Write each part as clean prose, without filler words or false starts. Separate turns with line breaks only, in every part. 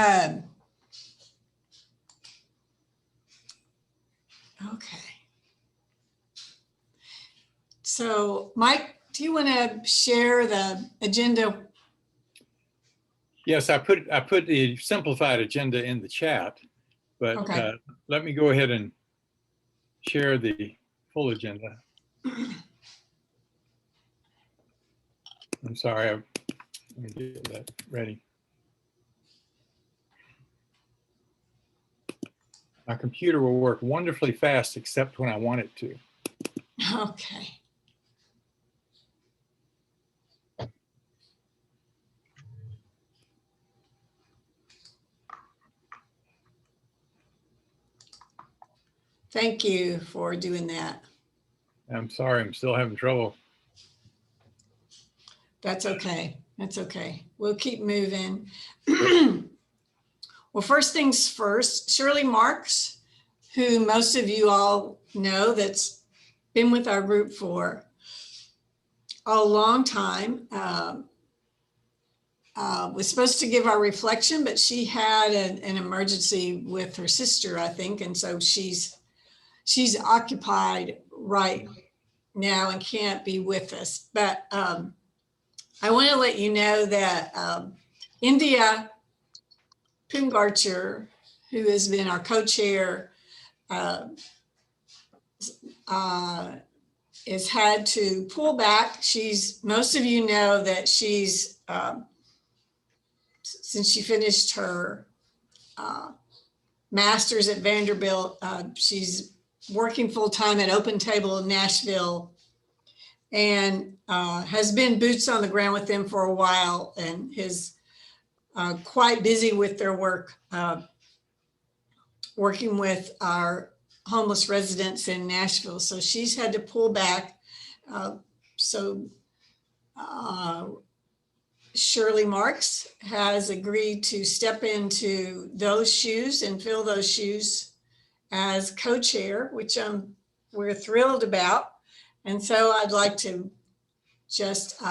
Um, okay. So Mike, do you want to share the agenda?
Yes, I put the simplified agenda in the chat, but
Okay.
let me go ahead and share the full agenda. I'm sorry, let me get that ready. My computer will work wonderfully fast, except when I want it to.
Okay. Thank you for doing that.
I'm sorry, I'm still having trouble.
That's okay. That's okay. We'll keep moving. Well, first things first, Shirley Marks, who most of you all know, that's been with our group for a long time, was supposed to give our reflection, but she had an emergency with her sister, I think. And so she's occupied right now and can't be with us. But I want to let you know that India Pungarcher, who has been our co-chair, has had to pull back. Most of you know that she's, since she finished her master's at Vanderbilt, she's working full-time at Open Table in Nashville, and has been boots on the ground with them for a while, and is quite busy with their work, working with our homeless residents in Nashville. So she's had to pull back. Shirley Marks has agreed to step into those shoes and fill those shoes as co-chair, which we're thrilled about. And so I'd like to just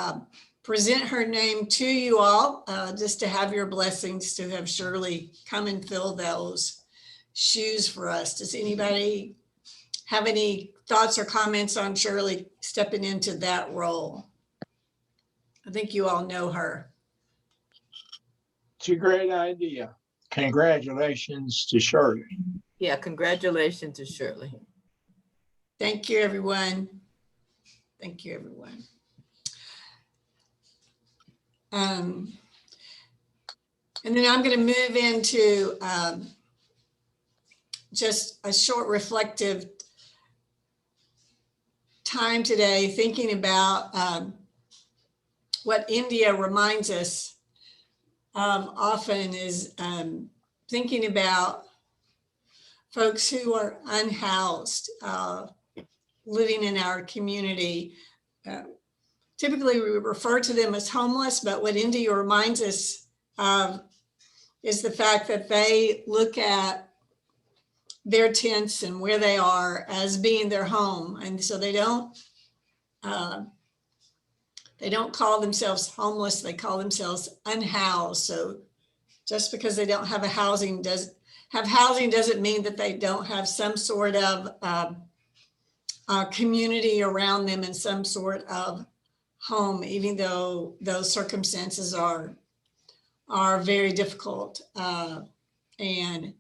present her name to you all, just to have your blessings to have Shirley come and fill those shoes for us. Does anybody have any thoughts or comments on Shirley stepping into that role? I think you all know her.
It's a great idea. Congratulations to Shirley.
Yeah, congratulations to Shirley.
Thank you, everyone. Thank you, everyone. And then I'm going to move into just a short reflective time today, thinking about what India reminds us often is thinking about folks who are unhoused, living in our community. Typically, we refer to them as homeless, but what India reminds us of is the fact that they look at their tents and where they are as being their home. And so they don't call themselves homeless, they call themselves unhoused. So just because they don't have housing doesn't mean that they don't have some sort of community around them and some sort of home, even though those circumstances are very difficult. And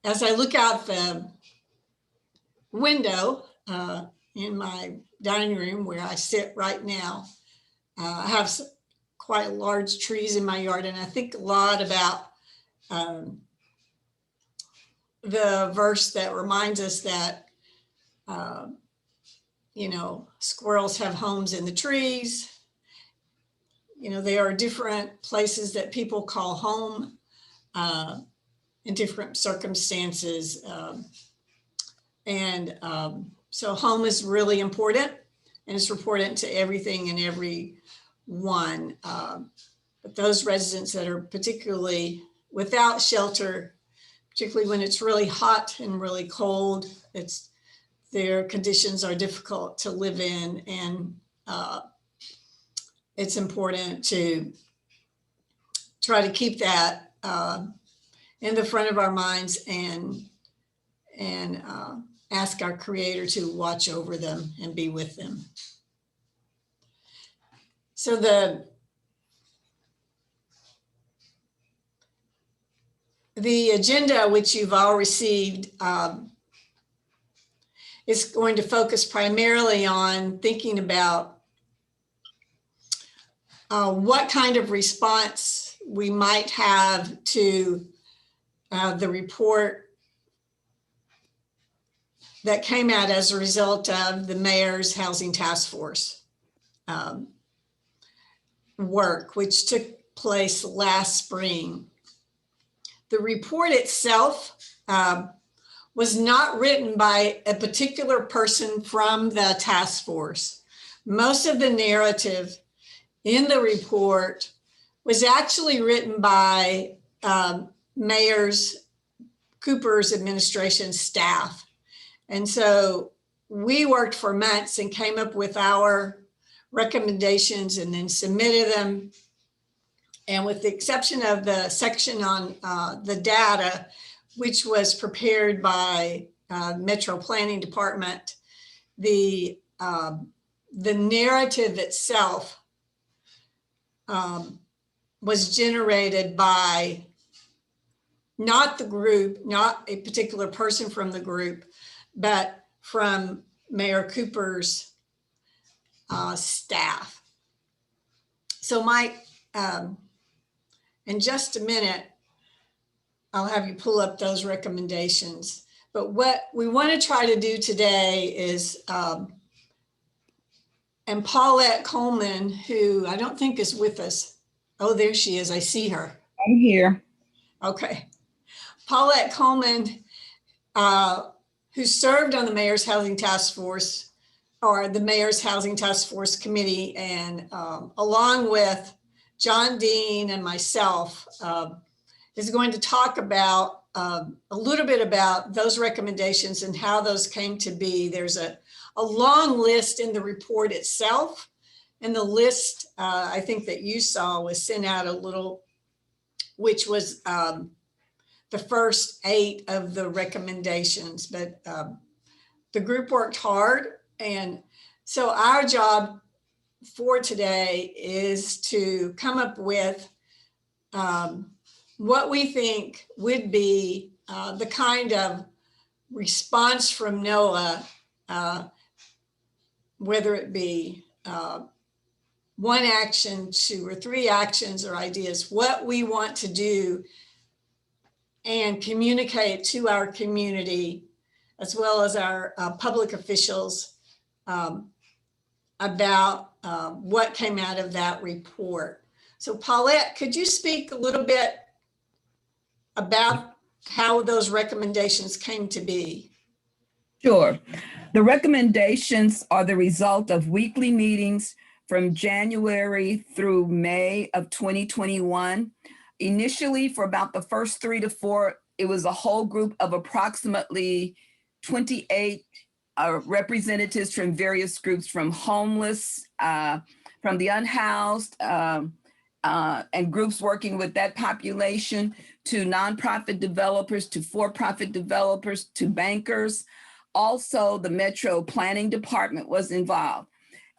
as I look out the window in my dining room where I sit right now, I have quite large trees in my yard, and I think a lot about the verse that reminds us that squirrels have homes in the trees. There are different places that people call home in different circumstances. So home is really important, and it's important to everything and everyone. But those residents that are particularly without shelter, particularly when it's really hot and really cold, their conditions are difficult to live in, and it's important to try to keep that in the front of our minds and ask our Creator to watch over them and be with them. So the agenda, which you've all received, is going to focus primarily on thinking about what kind of response we might have to the report that came out as a result of the mayor's housing task force work, which took place last spring. The report itself was not written by a particular person from the task force. Most of the narrative in the report was actually written by Mayor's Cooper's administration staff. And so we worked for months and came up with our recommendations and then submitted them. And with the exception of the section on the data, which was prepared by Metro Planning Department, the narrative itself was generated by not the group, not a particular person from the group, but from Mayor Cooper's staff. So Mike, in just a minute, I'll have you pull up those recommendations. But what we want to try to do today is, and Paulette Coleman, who I don't think is with us. Oh, there she is. I see her.
I'm here.
Okay. Paulette Coleman, who served on the Mayor's Housing Task Force, or the Mayor's Housing Task Force Committee, and along with John Dean and myself, is going to talk about a little bit about those recommendations and how those came to be. There's a long list in the report itself, and the list I think that you saw was sent out a little, which was the first 8 of the recommendations, but the group worked hard. And so our job for today is to come up with what we think would be the kind of response from NOAA, whether it be 1 action, 2 or 3 actions or ideas, what we want to do and communicate to our community as well as our public officials about what came out of that report. So Paulette, could you speak a little bit about how those recommendations came to be?
Sure. The recommendations are the result of weekly meetings from January through May of 2021. Initially, for about the first 3 to 4, it was a whole group of approximately 28 representatives from various groups, from homeless, from the unhoused, and groups working with that population, to nonprofit developers, to for-profit developers, to bankers. Also, the Metro Planning Department was involved.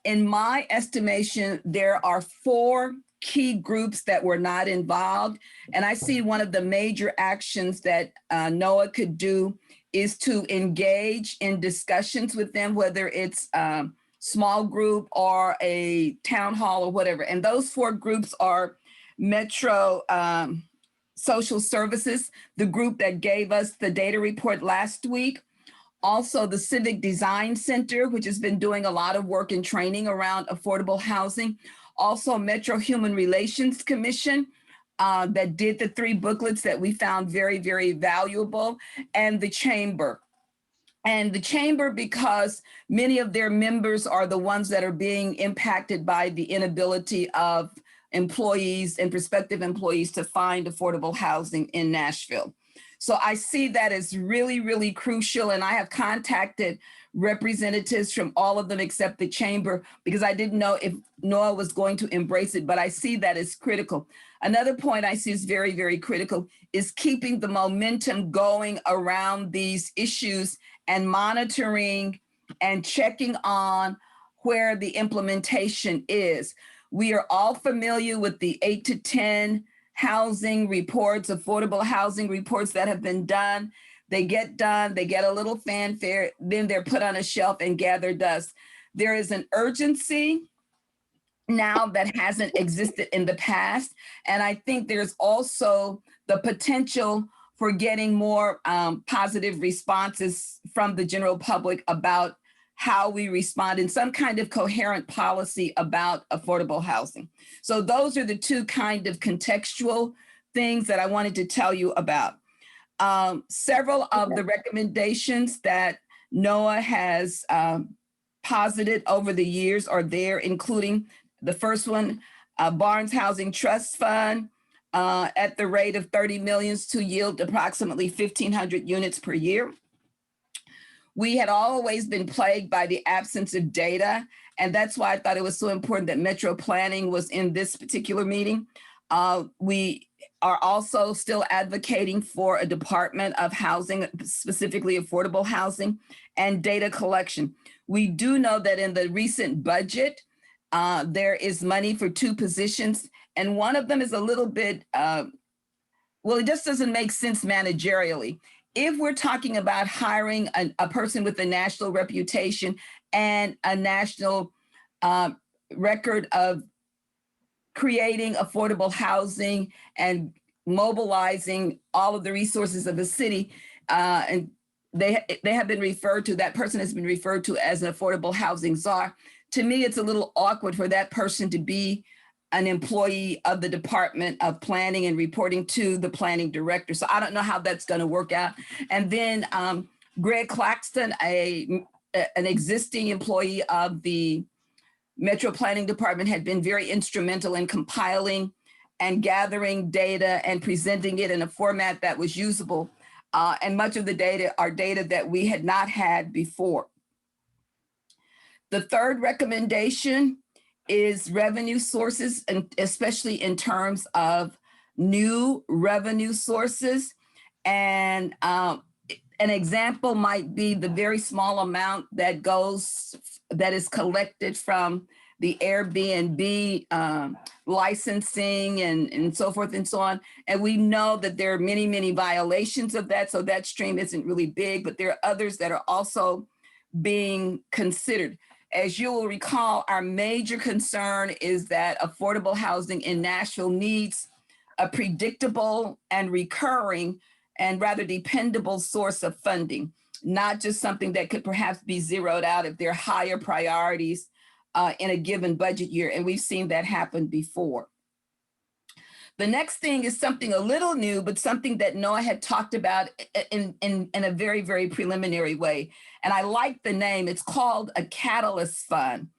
In my estimation, there are 4 key groups that were not involved. And I see one of the major actions that NOAA could do is to engage in discussions with them, whether it's a small group or a town hall or whatever. And those 4 groups are Metro Social Services, the group that gave us the data report last week. Also, the Civic Design Center, which has been doing a lot of work and training around affordable housing. Also, Metro Human Relations Commission that did the 3 booklets that we found very, very valuable, and the Chamber. And the Chamber, because many of their members are the ones that are being impacted by the inability of employees and prospective employees to find affordable housing in Nashville. So I see that as really, really crucial. And I have contacted representatives from all of them except the chamber, because I didn't know if NOAA was going to embrace it, but I see that as critical. Another point I see is very, very critical is keeping the momentum going around these issues and monitoring and checking on where the implementation is. We are all familiar with the 8 to 10 housing reports, affordable housing reports that have been done. They get done, they get a little fanfare, then they're put on a shelf and gather dust. There is an urgency now that hasn't existed in the past. And I think there's also the potential for getting more positive responses from the general public about how we respond in some kind of coherent policy about affordable housing. So those are the two kind of contextual things that I wanted to tell you about. Several of the recommendations that NOAA has posited over the years are there, including the first one, Barnes Housing Trust Fund at the rate of 30 million to yield approximately 1,500 units per year. We had always been plagued by the absence of data, and that's why I thought it was so important that Metro Planning was in this particular meeting. We are also still advocating for a Department of Housing, specifically affordable housing and data collection. We do know that in the recent budget, there is money for 2 positions, and one of them is a little bit, well, it just doesn't make sense managerially. If we're talking about hiring a person with a national reputation and a national record of creating affordable housing and mobilizing all of the resources of the city, and they have been referred to, that person has been referred to as an affordable housing czar. To me, it's a little awkward for that person to be an employee of the Department of Planning and reporting to the planning director. So I don't know how that's going to work out. And then Greg Claxton, an existing employee of the Metro Planning Department, had been very instrumental in compiling and gathering data and presenting it in a format that was usable. And much of the data are data that we had not had before. The third recommendation is revenue sources, and especially in terms of new revenue sources. And an example might be the very small amount that is collected from the Airbnb licensing and so forth and so on. And we know that there are many, many violations of that. So that stream isn't really big, but there are others that are also being considered. As you will recall, our major concern is that affordable housing in Nashville needs a predictable and recurring and rather dependable source of funding, not just something that could perhaps be zeroed out if there are higher priorities in a given budget year. And we've seen that happen before. The next thing is something a little new, but something that NOAA had talked about in a very, very preliminary way. And I like the name. It's called a Catalyst Fund.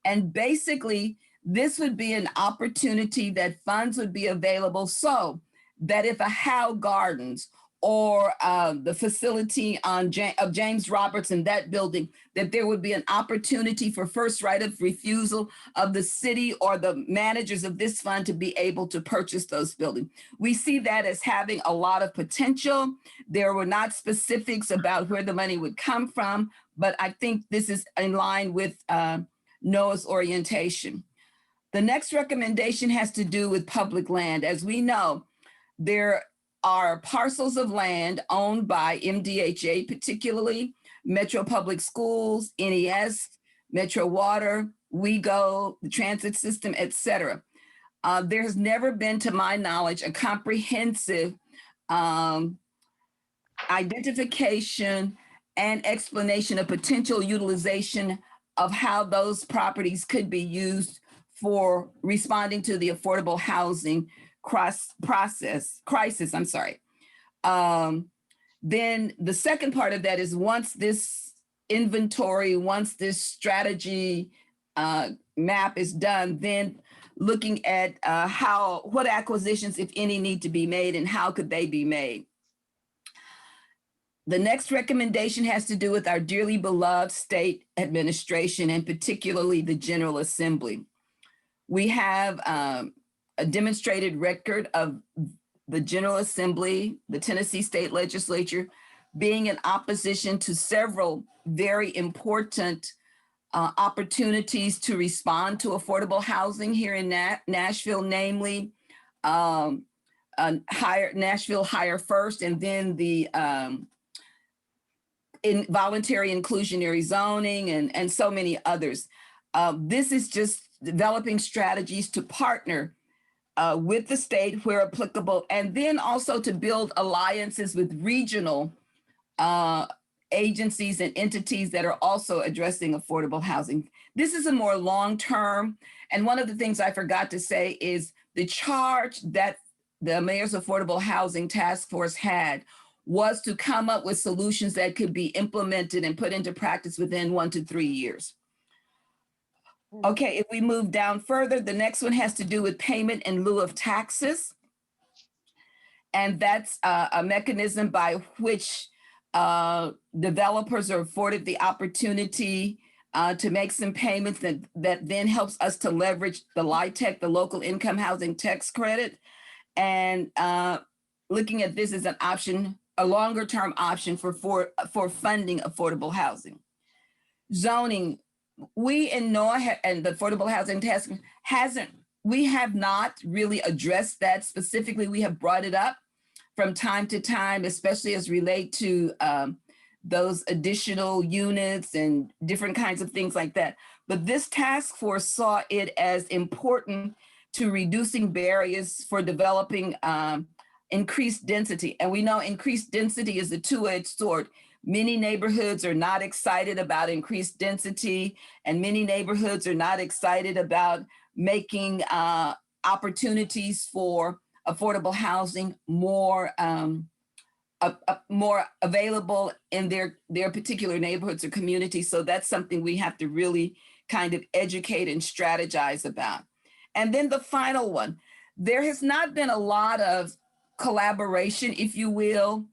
And basically, this would be an opportunity that funds would be available so that if a Howe Gardens or the facility of James Roberts in that building, that there would be an opportunity for first right of refusal of the city or the managers of this fund to be able to purchase those buildings. We see that as having a lot of potential. There were not specifics about where the money would come from, but I think this is in line with NOAA's orientation. The next recommendation has to do with public land. As we know, there are parcels of land owned by MDHA, particularly Metro Public Schools, NES, Metro Water, WeGo, the transit system, et cetera. There has never been, to my knowledge, a comprehensive identification and explanation of potential utilization of how those properties could be used for responding to the affordable housing crisis. Then the second part of that is once this inventory, once this strategy map is done, then looking at what acquisitions, if any, need to be made and how could they be made. The next recommendation has to do with our dearly beloved state administration and particularly the General Assembly. We have a demonstrated record of the General Assembly, the Tennessee State Legislature, being in opposition to several very important opportunities to respond to affordable housing here in Nashville, namely Nashville Hire First, and then the in voluntary inclusionary zoning and so many others. This is just developing strategies to partner with the state where applicable, and then also to build alliances with regional agencies and entities that are also addressing affordable housing. This is a more long-term, and one of the things I forgot to say is the charge that the Mayor's Affordable Housing Task Force had was to come up with solutions that could be implemented and put into practice within 1 to 3 years. Okay, if we move down further, the next one has to do with payment in lieu of taxes. And that's a mechanism by which developers are afforded the opportunity to make some payments that then helps us to leverage the LIHTC, the local income housing tax credit. And looking at this as an option, a longer term option for funding affordable housing. Zoning, we in NOAA and the Affordable Housing Task we have not really addressed that specifically. We have brought it up from time to time, especially as relate to those additional units and different kinds of things like that. But this task force saw it as important to reducing barriers for developing increased density. And we know increased density is a two-edged sword. Many neighborhoods are not excited about increased density, and many neighborhoods are not excited about making opportunities for affordable housing more available in their particular neighborhoods or communities. So that's something we have to really kind of educate and strategize about. And then the final one, there has not been a lot of collaboration, if you will,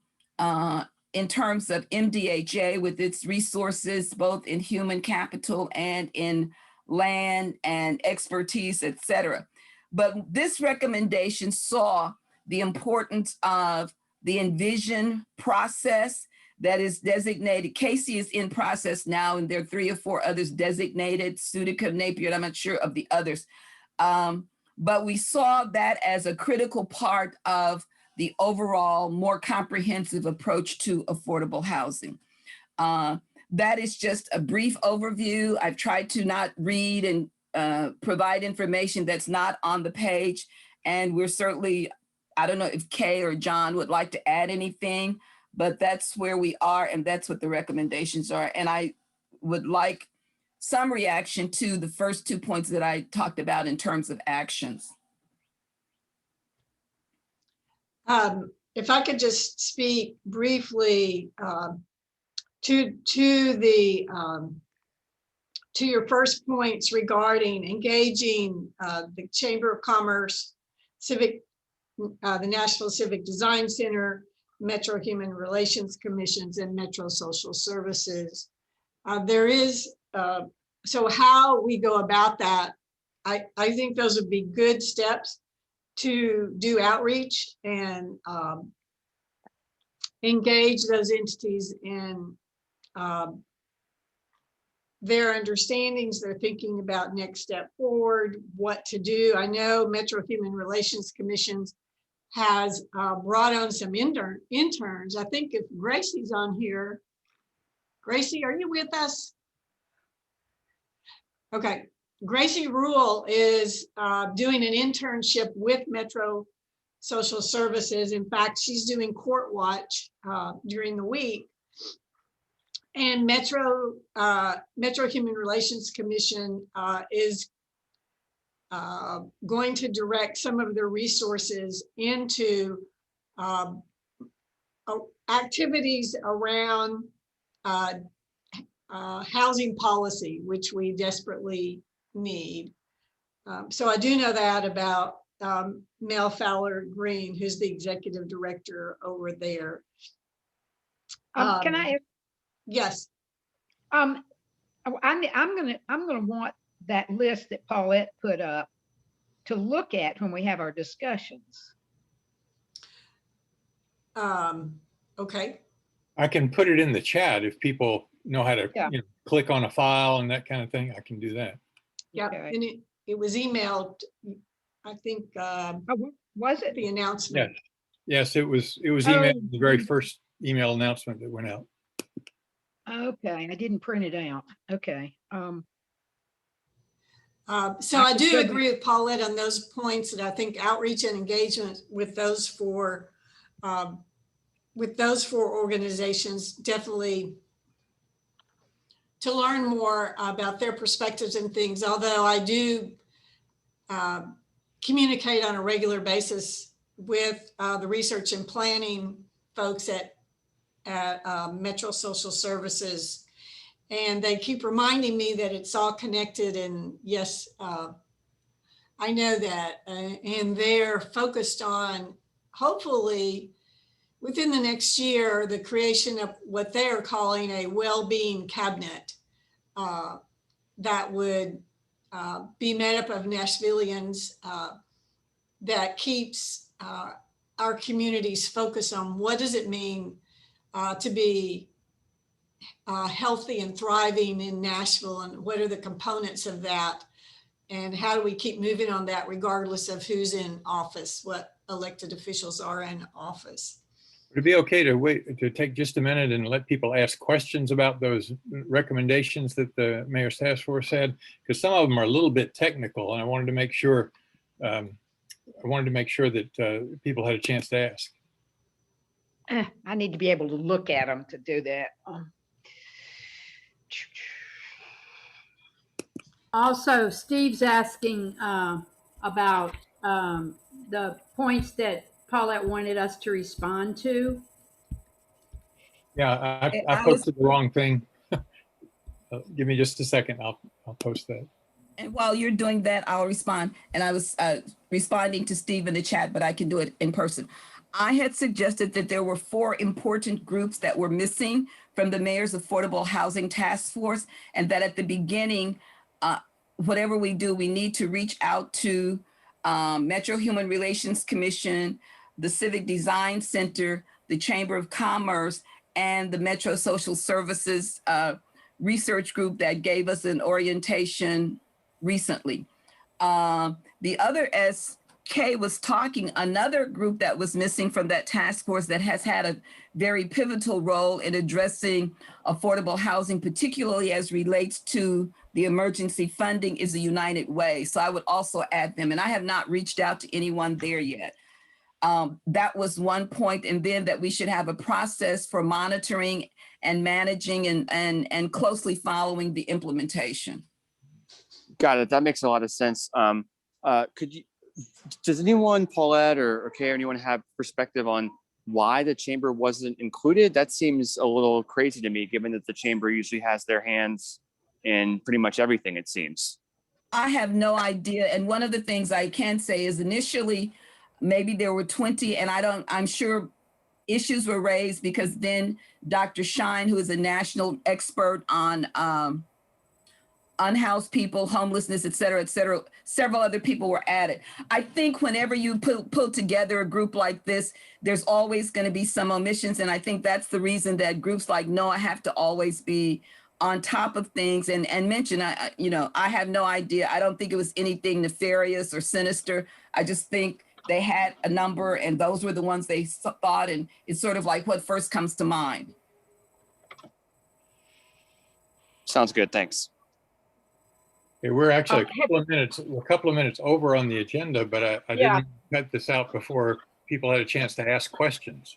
in terms of MDHA with its resources, both in human capital and in land and expertise, et cetera. But this recommendation saw the importance of the Envision process that is designated. Casey is in process now, and there are 3 or 4 others designated, Sudica, Napier, and I'm not sure of the others. But we saw that as a critical part of the overall more comprehensive approach to affordable housing. That is just a brief overview. I've tried to not read and provide information that's not on the page. And we're certainly, I don't know if Kay or John would like to add anything, but that's where we are and that's what the recommendations are. And I would like some reaction to the first 2 points that I talked about in terms of actions.
If I could just speak briefly to your first points regarding engaging the Chamber of Commerce, the Nashville Civic Design Center, Metro Human Relations Commissions, and Metro Social Services. There is, so how we go about that, I think those would be good steps to do outreach and engage those entities in their understandings, their thinking about next step forward, what to do. I know Metro Human Relations Commissions has brought on some interns. I think if Gracie's on here, Gracie, are you with us? Okay, Gracie Rule is doing an internship with Metro Social Services. In fact, she's doing court watch during the week. And Metro Human Relations Commission is going to direct some of their resources into activities around housing policy, which we desperately need. So I do know that about Mel Fowler Green, who's the executive director over there.
Can I,
Yes,
I'm gonna want that list that Paulette put up to look at when we have our discussions.
okay.
I can put it in the chat if people know how to
Yeah.
click on a file and that kind of thing. I can do that.
Yeah,
Okay.
and it was emailed, I think,
Oh, was it?
the announcement.
Yes, it was emailed, the very first email announcement that went out.
Okay, I didn't print it out. Okay.
So
I
I do
could-
agree with Paulette on those points, and I think outreach and engagement with those four organizations definitely to learn more about their perspectives and things. Although I do communicate on a regular basis with the research and planning folks at Metro Social Services, and they keep reminding me that it's all connected. And yes, I know that, and they're focused on hopefully within the next year, the creation of what they're calling a well-being cabinet that would be made up of Nashvillians that keeps our communities focused on what does it mean to be healthy and thriving in Nashville, and what are the components of that, and how do we keep moving on that regardless of who's in office, what elected officials are in office.
Would it be okay to wait, to take just a minute and let people ask questions about those recommendations that the Mayor's Task Force had? Because some of them are a little bit technical, and I wanted to make sure that people had a chance to ask.
I need to be able to look at them to do that.
Also, Steve's asking about the points that Paulette wanted us to respond to.
Yeah, I
I was-
posted the wrong thing. Give me just a second. I'll post that.
And while you're doing that, I'll respond. And I was responding to Steve in the chat, but I can do it in person. I had suggested that there were 4 important groups that were missing from the Mayor's Affordable Housing Task Force, and that at the beginning, whatever we do, we need to reach out to Metro Human Relations Commission, the Civic Design Center, the Chamber of Commerce, and the Metro Social Services research group that gave us an orientation recently. The other SK was talking, another group that was missing from that task force that has had a very pivotal role in addressing affordable housing, particularly as relates to the emergency funding, is the United Way. So I would also add them, and I have not reached out to anyone there yet. That was one point, and then that we should have a process for monitoring and managing and closely following the implementation.
Got it. That makes a lot of sense. Does anyone, Paulette or Kay, or anyone have perspective on why the chamber wasn't included? That seems a little crazy to me, given that the chamber usually has their hands in pretty much everything, it seems.
I have no idea. And one of the things I can say is initially, maybe there were 20, and I'm sure issues were raised because then Dr. Shine, who is a national expert on unhoused people, homelessness, et cetera, several other people were added. I think whenever you pull together a group like this, there's always going to be some omissions. And I think that's the reason that groups like NOAA have to always be on top of things and mention, I have no idea. I don't think it was anything nefarious or sinister. I just think they had a number and those were the ones they thought, and it's sort of like what first comes to mind.
Sounds good. Thanks.
Okay, we're actually a couple of minutes over on the agenda, but I didn't cut this out before people had a chance to ask questions.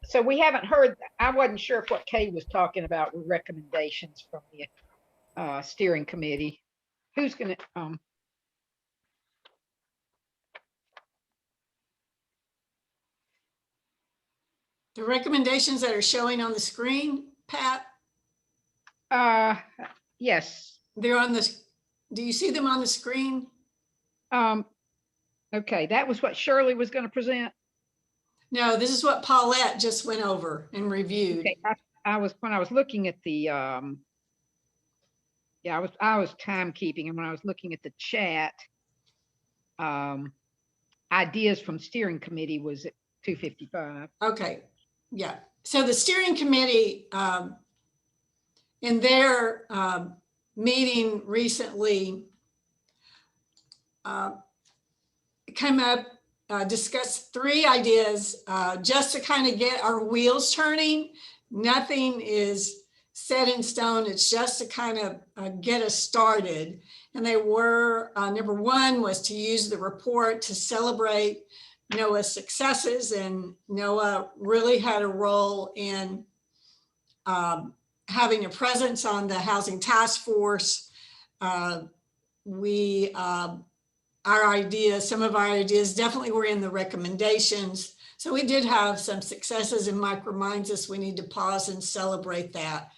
So we haven't heard, I wasn't sure if what Kay was talking about were recommendations from the steering committee. Who's gonna,
The recommendations that are showing on the screen, Pat,
yes.
they're on this. Do you see them on the screen?
Okay, that was what Shirley was gonna present.
No, this is what Paulette just went over and reviewed.
Okay, when I was looking at the, yeah, I was timekeeping, and when I was looking at the chat, ideas from steering committee was at 2:55.
Okay, yeah. So the steering committee, in their meeting recently, came up, discussed 3 ideas just to kind of get our wheels turning. Nothing is set in stone. It's just to kind of get us started. And they were, number 1 was to use the report to celebrate Noah's successes. And Noah really had a role in having a presence on the housing task force. Our ideas, some of our ideas definitely were in the recommendations. So we did have some successes, and Mike reminds us we need to pause and celebrate that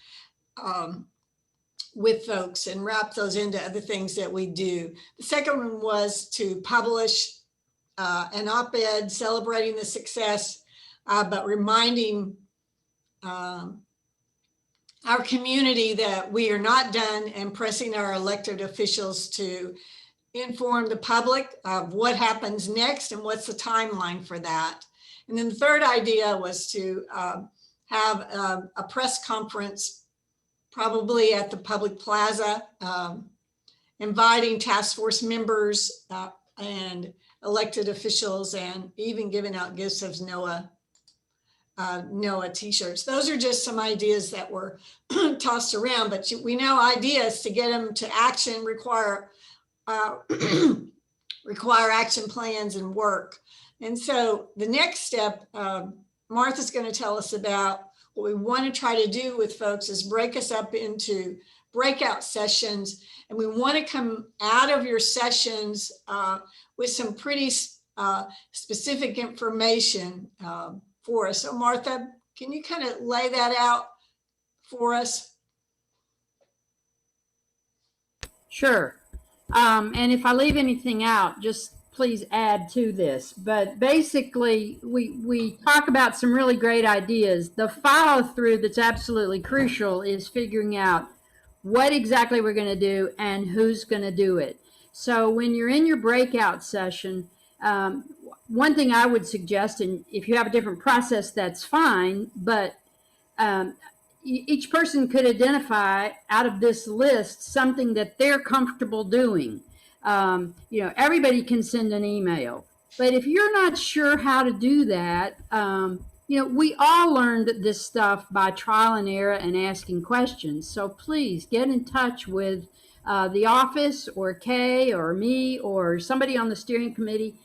with folks and wrap those into other things that we do. The second one was to publish an op-ed celebrating the success, but reminding our community that we are not done, and pressing our elected officials to inform the public of what happens next and what's the timeline for that. And then the third idea was to have a press conference, probably at the public plaza, inviting task force members and elected officials, and even giving out gifts of NOAA t-shirts. Those are just some ideas that were tossed around, but we know ideas, to get them to action, require action plans and work. And so the next step, Martha's going to tell us about what we want to try to do with folks, is break us up into breakout sessions. And we want to come out of your sessions with some pretty specific information for us. So Martha, can you kind of lay that out for us?
Sure. And if I leave anything out, just please add to this. But basically, we talk about some really great ideas. The follow through that's absolutely crucial is figuring out what exactly we're going to do and who's going to do it. So when you're in your breakout session, one thing I would suggest, and if you have a different process, that's fine, but each person could identify out of this list something that they're comfortable doing. Everybody can send an email, but if you're not sure how to do that, we all learned this stuff by trial and error and asking questions. So please get in touch with the office, or Kay or me or somebody on the steering committee,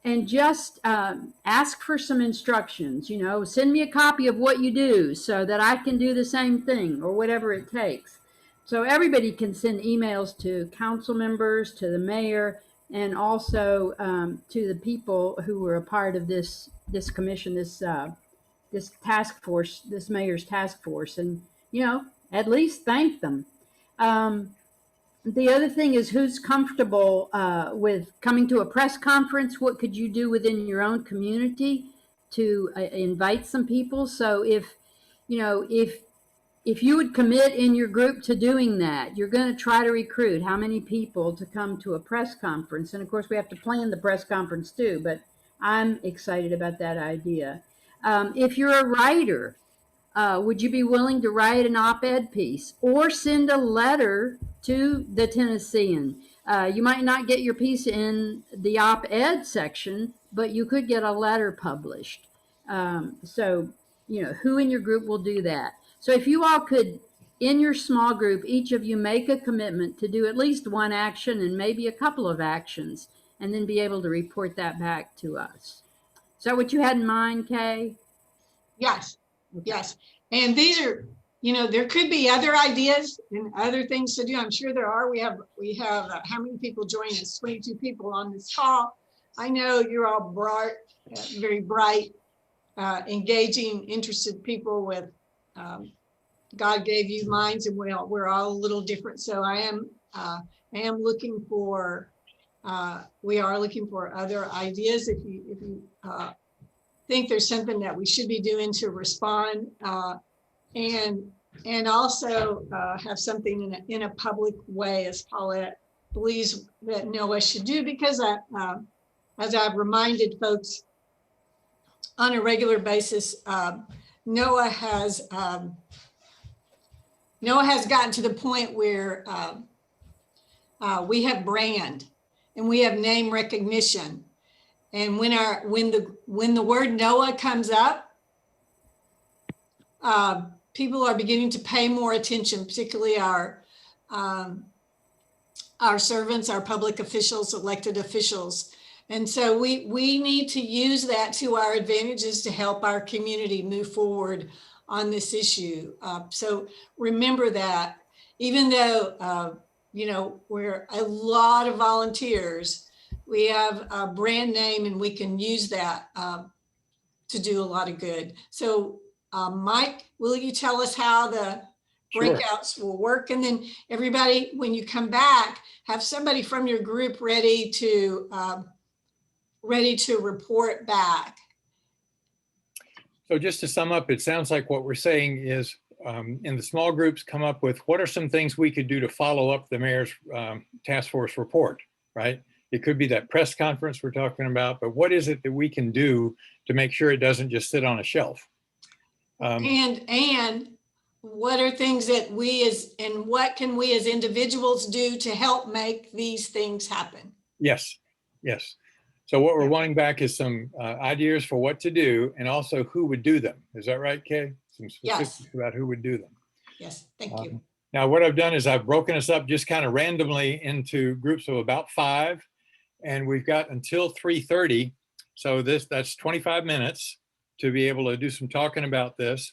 and just ask for some instructions. Send me a copy of what you do so that I can do the same thing, or whatever it takes. So everybody can send emails to council members, to the mayor, and also to the people who were a part of this commission, this task force, this mayor's task force, and at least thank them. The other thing is, who's comfortable with coming to a press conference? What could you do within your own community to invite some people? So if you would commit in your group to doing that, you're going to try to recruit how many people to come to a press conference. And of course, we have to plan the press conference too, but I'm excited about that idea. If you're a writer, would you be willing to write an op-ed piece or send a letter to the Tennessean? You might not get your piece in the op-ed section, but you could get a letter published. So who in your group will do that? So if you all could, in your small group, each of you make a commitment to do at least one action and maybe a couple of actions, and then be able to report that back to us. Is that what you had in mind, Kay?
Yes, yes. And these are, there could be other ideas and other things to do. I'm sure there are. We have how many people join us? 22 people on this call. I know you're all bright, very bright, engaging, interested people with God gave you minds, and we're all a little different. So I am looking for, we are looking for other ideas. If you think there's something that we should be doing to respond, and also have something in a public way, as Paulette believes that NOAA should do, because as I've reminded folks on a regular basis, NOAA has gotten to the point where we have brand and we have name recognition. And when the word NOAA comes up, people are beginning to pay more attention, particularly our servants, our public officials, elected officials. And so we need to use that to our advantages to help our community move forward on this issue. So remember that, even though, we're a lot of volunteers, we have a brand name and we can use that to do a lot of good. So Mike, will you tell us how the
Sure.
breakouts will work? And then everybody, when you come back, have somebody from your group ready to report back.
So just to sum up, it sounds like what we're saying is in the small groups, come up with what are some things we could do to follow up the mayor's task force report, right? It could be that press conference we're talking about, but what is it that we can do to make sure it doesn't just sit on a shelf?
And what are things that what can we as individuals do to help make these things happen?
Yes, yes. So what we're wanting back is some ideas for what to do and also who would do them. Is that right, Kay? Some specifics
Yes.
about who would do them.
Yes, thank you.
Now, what I've done is I've broken us up just kind of randomly into groups of about 5, and we've got until 3:30. So that's 25 minutes to be able to do some talking about this.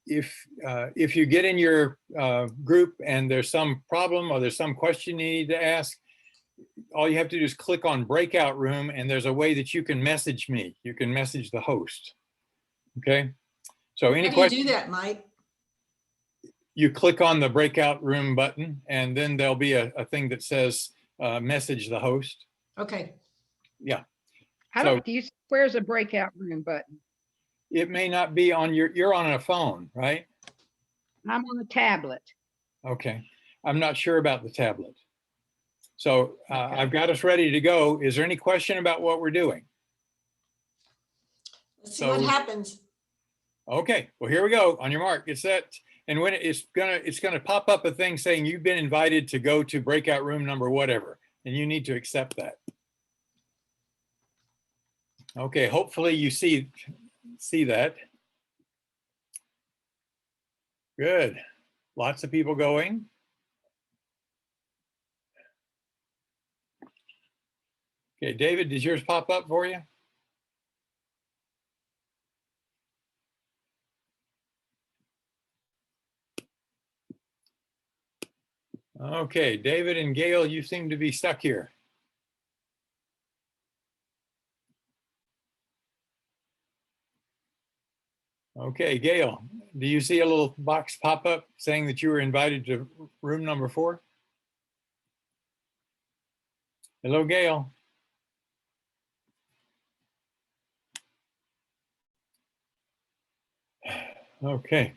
If you get in your group and there's some problem or there's some question you need to ask, all you have to do is click on breakout room, and there's a way that you can message me. You can message the host. Okay. So any
How do you
questions?
do that, Mike?
You click on the breakout room button, and then there'll be a thing that says message the host.
Okay.
Yeah.
I
So-
don't, where's the breakout room button?
It may not be on you're on a phone, right?
I'm on a tablet.
Okay. I'm not sure about the tablet. So
Okay.
I've got us ready to go. Is there any question about what we're doing?
Let's see what
So-
happens.
Okay, well, here we go. On your mark, get set. And when it's gonna pop up a thing saying you've been invited to go to breakout room number whatever, and you need to accept that. Okay, hopefully you see that. Good. Lots of people going. Okay, David, does yours pop up for you? Okay, David and Gail, you seem to be stuck here. Okay, Gail, do you see a little box pop up saying that you were invited to room number 4? Hello, Gail. Okay.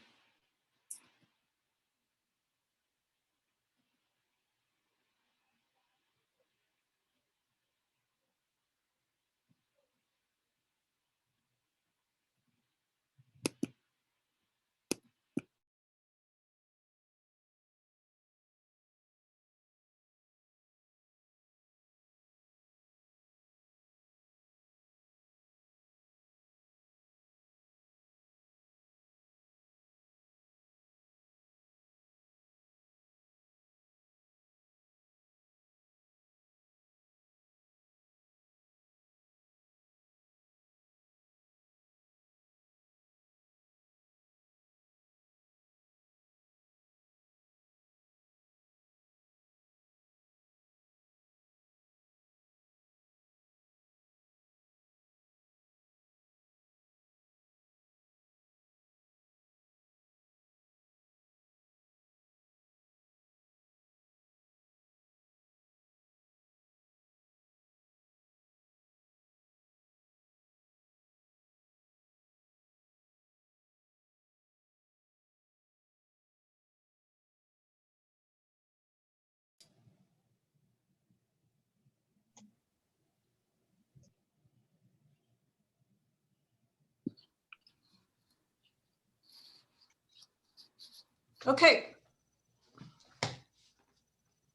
Okay.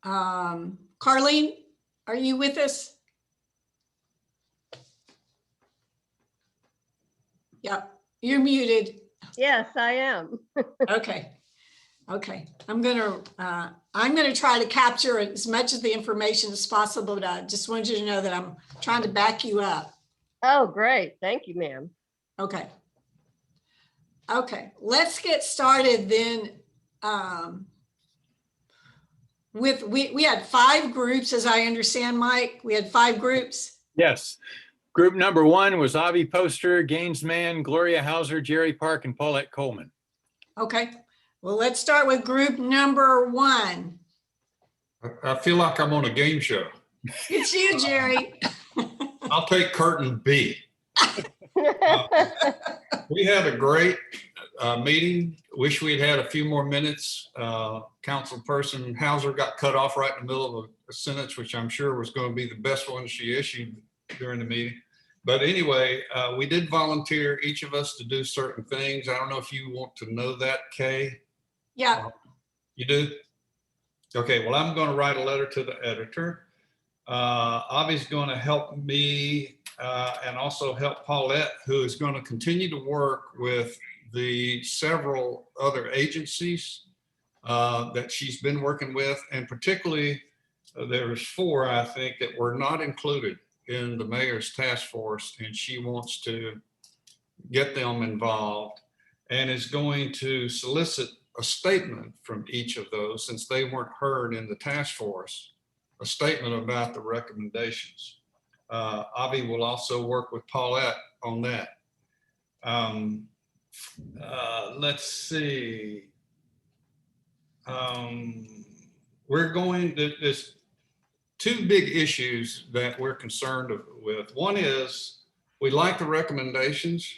Carlene, are you with us? Yep, you're muted.
Yes, I am.
Okay. Okay. I'm gonna try to capture as much of the information as possible, but I just wanted you to know that I'm trying to back you up.
Oh, great. Thank you, ma'am.
Okay. Okay, let's get started then. We had 5 groups, as I understand, Mike. We had 5 groups.
Yes. Group number 1 was Avi Poster, Gaines Mann, Gloria Hauser, Jerry Park, and Paulette Coleman.
Okay, well, let's start with group number 1.
I feel like I'm on a game show.
It's you, Jerry.
I'll take curtain B. We had a great meeting. Wish we'd had a few more minutes. Councilperson Hauser got cut off right in the middle of a sentence, which I'm sure was going to be the best one she issued during the meeting. But anyway, we did volunteer each of us to do certain things. I don't know if you want to know that, Kay.
Yeah.
You do? Okay, well, I'm going to write a letter to the editor. Avi's going to help me and also help Paulette, who is going to continue to work with the several other agencies that she's been working with. And particularly, there's 4, I think, that were not included in the mayor's task force. And she wants to get them involved and is going to solicit a statement from each of those, since they weren't heard in the task force, a statement about the recommendations. Avi will also work with Paulette on that. Let's see. There's 2 big issues that we're concerned with. One is we like the recommendations.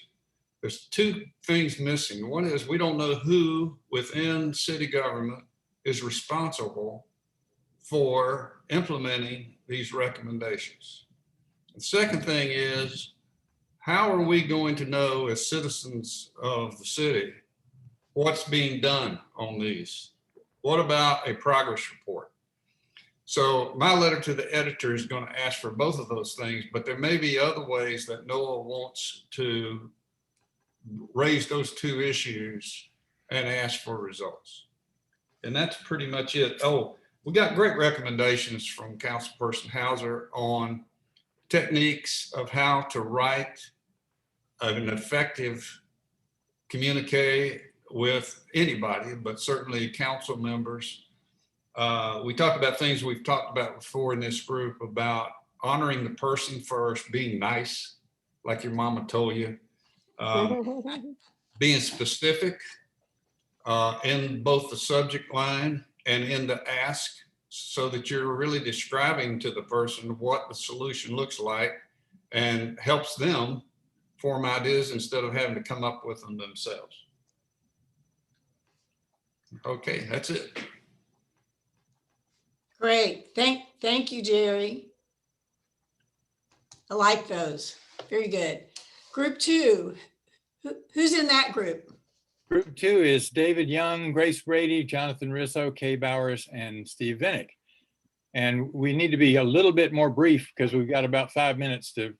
There's 2 things missing. One is we don't know who within city government is responsible for implementing these recommendations. The second thing is, how are we going to know as citizens of the city what's being done on these? What about a progress report? So my letter to the editor is going to ask for both of those things, but there may be other ways that NOAA wants to raise those 2 issues and ask for results. And that's pretty much it. Oh, we got great recommendations from Councilperson Hauser on techniques of how to write an effective communique with anybody, but certainly council members. We talked about things we've talked about before in this group about honoring the person first, being nice, like your mama told you, being specific in both the subject line and in the ask, so that you're really describing to the person what the solution looks like and helps them form ideas instead of having to come up with them themselves. Okay, that's it.
Great. Thank you, Jerry. I like those. Very good. Group 2, who's in that group?
Group 2 is David Young, Grace Brady, Jonathan Rizzo, Kay Bowers, and Steve Vinnick. And we need to be a little bit more brief because we've got about 5 minutes to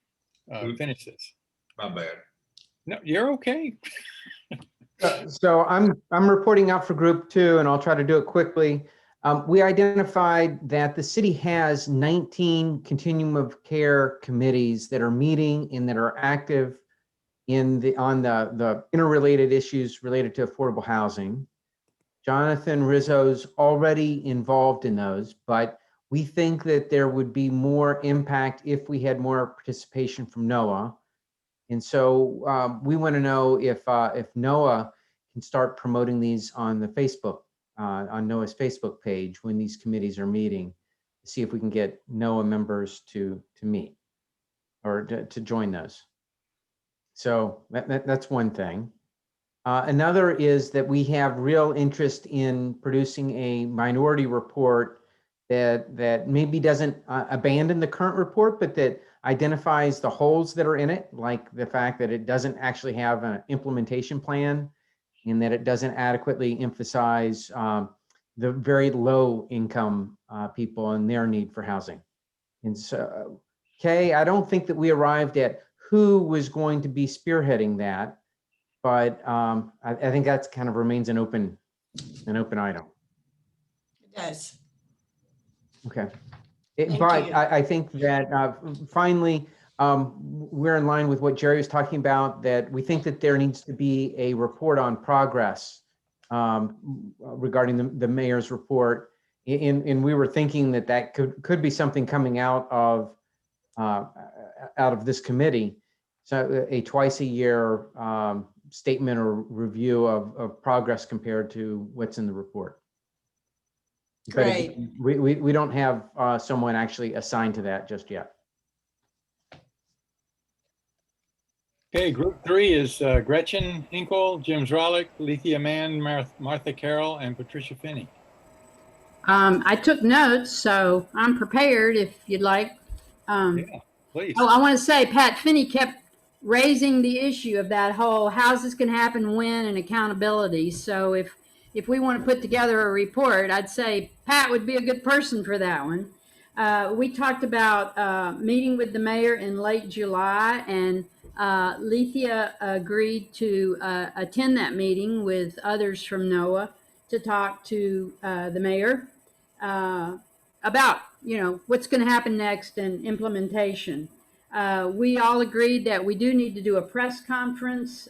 finish this.
My bad.
No, you're okay.
So I'm reporting out for group 2, and I'll try to do it quickly. We identified that the city has 19 continuum of care committees that are meeting and that are active on the interrelated issues related to affordable housing. Jonathan Rizzo's already involved in those, but we think that there would be more impact if we had more participation from NOAA. And so we want to know if NOAA can start promoting these on the Facebook, on NOAA's Facebook page when these committees are meeting, to see if we can get NOAA members to meet or to join those. So that's one thing. Another is that we have real interest in producing a minority report that maybe doesn't abandon the current report, but that identifies the holes that are in it, like the fact that it doesn't actually have an implementation plan in that it doesn't adequately emphasize the very low income people and their need for housing. And so, Kay, I don't think that we arrived at who was going to be spearheading that, but I think that's kind of remains an open item.
It does.
Okay.
Thank
But
you.
I think that finally, we're in line with what Jerry was talking about, that we think that there needs to be a report on progress regarding the mayor's report. And we were thinking that that could be something coming out of this committee. So a twice a year statement or review of progress compared to what's in the report. But
Great.
again, we don't have someone actually assigned to that just yet.
Okay, group 3 is Gretchen Hinkle, Jim Zralik, Lethea Mann, Martha Carroll, and Patricia Finney.
I took notes, so I'm prepared if you'd like.
Yeah, please.
Oh, I want to say Pat Finney kept raising the issue of that whole how's this going to happen, when, and accountability. So if we want to put together a report, I'd say Pat would be a good person for that one. We talked about meeting with the mayor in late July, and Lethea agreed to attend that meeting with others from NOAA to talk to the mayor about, what's going to happen next and implementation. We all agreed that we do need to do a press conference.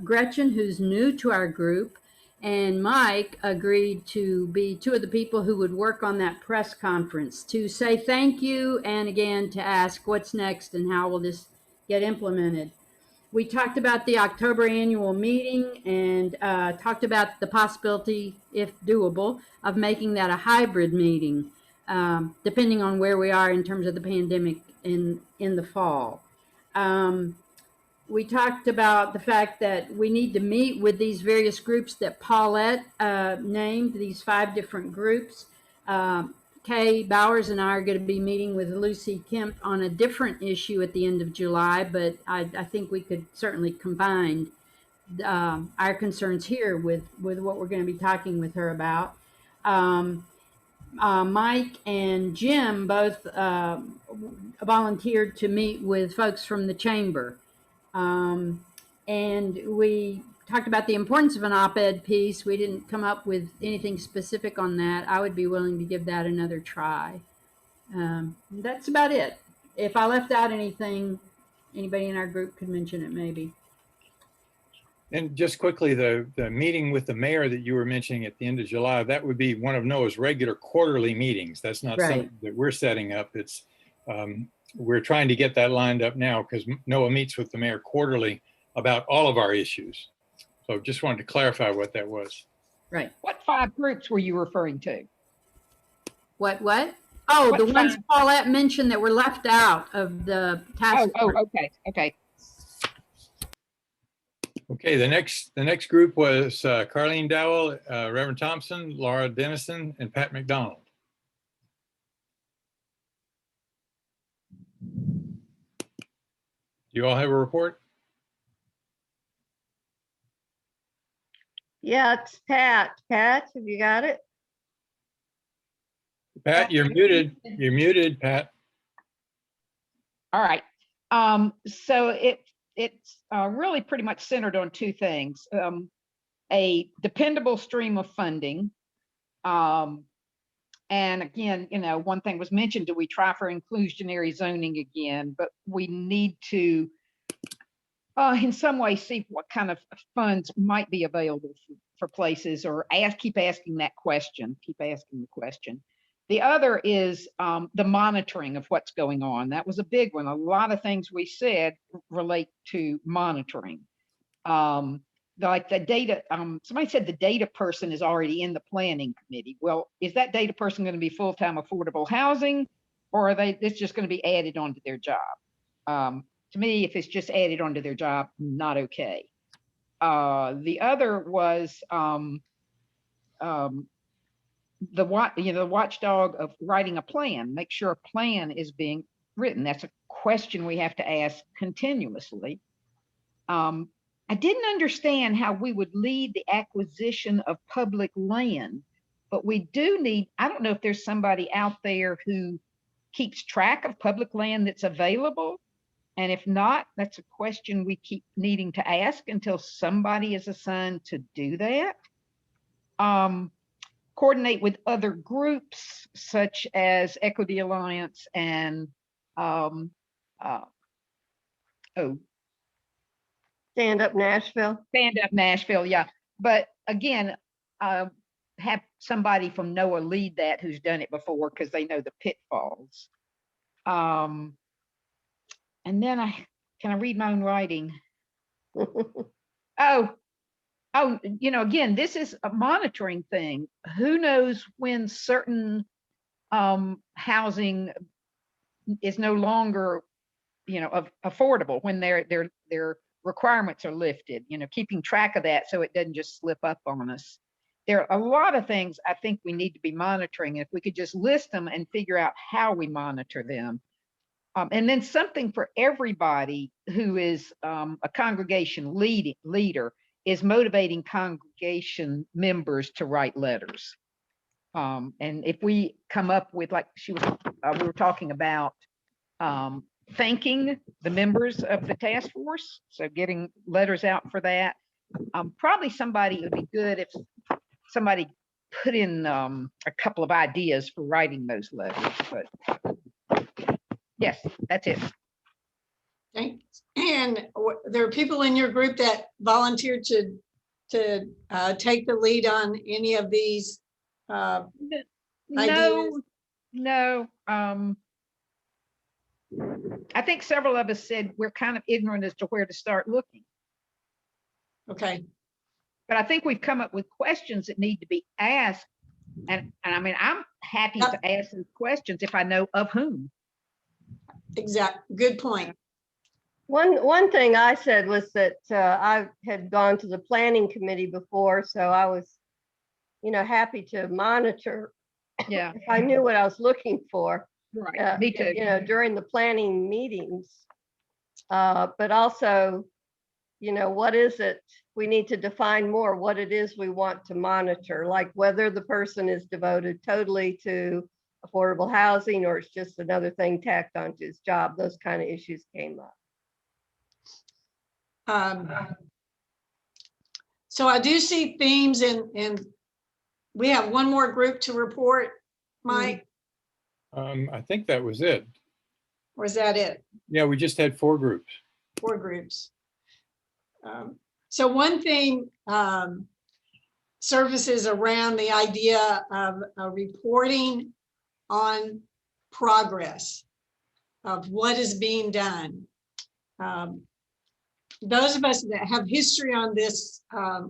Gretchen, who's new to our group, and Mike agreed to be two of the people who would work on that press conference to say thank you, and again to ask what's next and how will this get implemented. We talked about the October annual meeting and talked about the possibility, if doable, of making that a hybrid meeting, depending on where we are in terms of the pandemic in the fall. We talked about the fact that we need to meet with these various groups that Paulette named, these 5 different groups. Kay Bowers and I are going to be meeting with Lucy Kemp on a different issue at the end of July, but I think we could certainly combine our concerns here with what we're going to be talking with her about. Mike and Jim both volunteered to meet with folks from the chamber. And we talked about the importance of an op-ed piece. We didn't come up with anything specific on that. I would be willing to give that another try. That's about it. If I left out anything, anybody in our group could mention it maybe.
And just quickly, the meeting with the mayor that you were mentioning at the end of July, that would be one of NOAA's regular quarterly meetings. That's not something that we're setting up. It's we're trying to get that lined up now because NOAA meets with the mayor quarterly about all of our issues. So just wanted to clarify what that was.
Right.
What 5 groups were you referring to?
What? Oh,
What
the ones
5?
Paulette mentioned that were left out of the task force.
Okay.
Okay, the next group was Carlene Dowell, Reverend Thompson, Laura Dennison, and Pat McDonald. Do you all have a report?
Yeah, it's Pat. Pat, have you got it?
Pat, you're muted. You're muted, Pat.
All right. So it's really pretty much centered on 2 things. A dependable stream of funding. And again, one thing was mentioned, do we try for inclusionary zoning again? But we need to, in some way, see what kind of funds might be available for places, or keep asking that question, keep asking the question. The other is the monitoring of what's going on. That was a big one. A lot of things we said relate to monitoring. Like the data, somebody said the data person is already in the planning committee. Well, is that data person going to be full-time affordable housing, or are it's just going to be added onto their job? To me, if it's just added onto their job, not okay. The other was the watchdog of writing a plan. Make sure a plan is being written. That's a question we have to ask continuously. I didn't understand how we would lead the acquisition of public land, but we do need, I don't know if there's somebody out there who keeps track of public land that's available. And if not, that's a question we keep needing to ask until somebody is assigned to do that. Coordinate with other groups such as Equity Alliance and oh,
Stand Up Nashville.
Stand Up Nashville, yeah. But again, have somebody from NOAA lead that who's done it before because they know the pitfalls. And then can I read my own writing? Oh, again, this is a monitoring thing. Who knows when certain housing is no longer, affordable, when their requirements are lifted, keeping track of that so it doesn't just slip up on us. There are a lot of things I think we need to be monitoring. If we could just list them and figure out how we monitor them. And then something for everybody who is a congregation leader is motivating congregation members to write letters. And if we come up with, like we were talking about, thanking the members of the task force, so getting letters out for that. Probably somebody, it would be good if somebody put in a couple of ideas for writing those letters, but yes, that's it.
Thanks. And there are people in your group that volunteered to take the lead on any of these ideas?
No. I think several of us said we're kind of ignorant as to where to start looking.
Okay.
But I think we've come up with questions that need to be asked. And I mean, I'm happy to ask those questions if I know of whom.
Exactly. Good point.
One thing I said was that I had gone to the planning committee before, so I was, happy to monitor.
Yeah.
If I knew what I was looking for.
Right. Me too.
During the planning meetings. But also, what is it? We need to define more what it is we want to monitor, like whether the person is devoted totally to affordable housing or it's just another thing tacked onto his job. Those kind of issues came up.
So I do see themes and we have one more group to report, Mike.
I think that was it.
Or is that it?
Yeah, we just had 4 groups.
4 groups. So one thing surfaces around the idea of reporting on progress of what is being done. Those of us that have history on this,